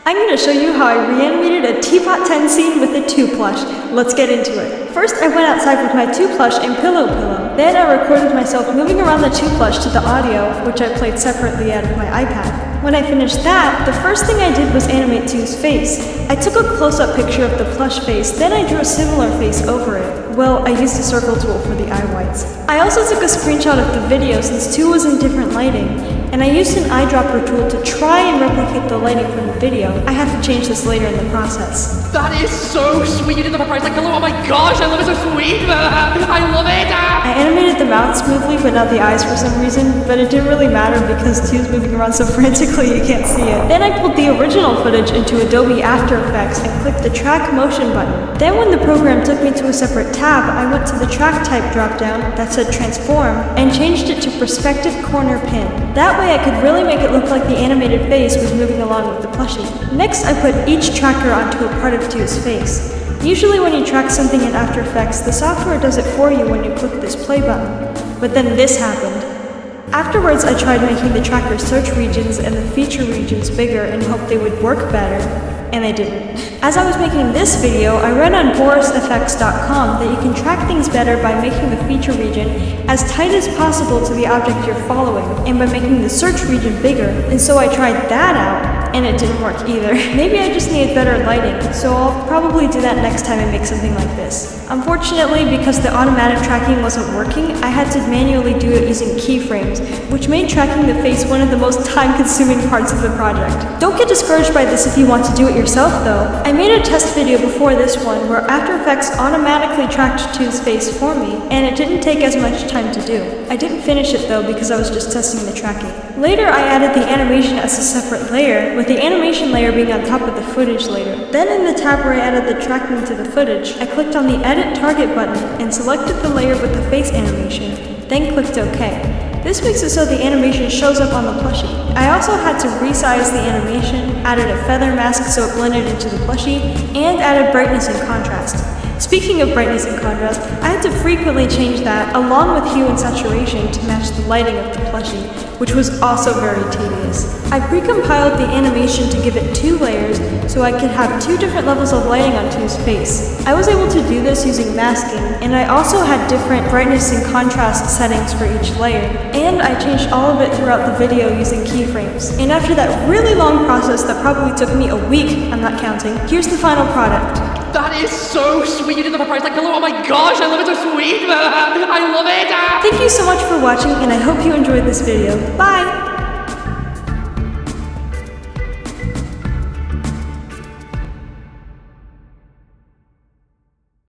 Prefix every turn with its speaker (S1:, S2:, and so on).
S1: I'm going to show you how I reanimated a Teapot 10 scene with a 2 plush. Let's get into it. First, I went outside with my 2 plush and pillow. Then I recorded myself moving around the 2 plush to the audio, which I played separately out of my iPad. When I finished that, the first thing I did was animate 2's face. I took a close-up picture of the plush face, then I drew a similar face over it. Well, I used a circle tool for the eye whites. I also took a screenshot of the video since 2 was in different lighting, and I used an eyedropper tool to try and replicate the lighting from the video. I had to change this later in the process.
S2: That is so sweet. You did the surprise like pillow. Oh my gosh, I love it, so sweet. I love it.
S1: I animated the mouth smoothly, but not the eyes for some reason, but it didn't really matter because 2's moving around so frantically you can't see it. Then I pulled the original footage into Adobe After Effects and clicked the track motion button. Then when the program took me to a separate tab, I went to the track type dropdown that said transform and changed it to perspective corner pin. That way I could really make it look like the animated face was moving along with the plushie. Next, I put each tracker onto a part of 2's face. Usually when you track something in After Effects, the software does it for you when you click this play button. But then this happened. Afterwards, I tried making the tracker search regions and the feature regions bigger and hoped they would work better, and they didn't. As I was making this video, I read on borisfx.com that you can track things better by making the feature region as tight as possible to the object you're following, and by making the search region bigger, and so I tried that out, and it didn't work either. Maybe I just needed better lighting, so I'll probably do that next time I make something like this. Unfortunately, because the automatic tracking wasn't working, I had to manually do it using keyframes, which made tracking the face one of the most time-consuming parts of the project. Don't get discouraged by this if you want to do it yourself, though. I made a test video before this one where After Effects automatically tracked 2's face for me, and it didn't take as much time to do. I didn't finish it though because I was just testing the tracking. Later, I added the animation as a separate layer, with the animation layer being on top of the footage later. Then in the tab where I added the tracking to the footage, I clicked on the Edit Target button and selected the layer with the face animation, then clicked OK. This makes it so the animation shows up on the plushie. I also had to resize the animation, added a feather mask so it blended into the plushie, and added brightness and contrast. Speaking of brightness and contrast, I had to frequently change that along with hue and saturation to match the lighting of the plushie, which was also very tedious. I precompiled the animation to give it 2 layers so I could have 2 different levels of lighting on 2's face. I was able to do this using masking, and I also had different brightness and contrast settings for each layer. And I changed all of it throughout the video using keyframes. And after that really long process that probably took me a week, I'm not counting, here's the final product.
S2: That is so sweet. You did the surprise like pillow. Oh my gosh, I love it, so sweet. I love it.
S1: Thank you so much for watching, and I hope you enjoyed this video. Bye!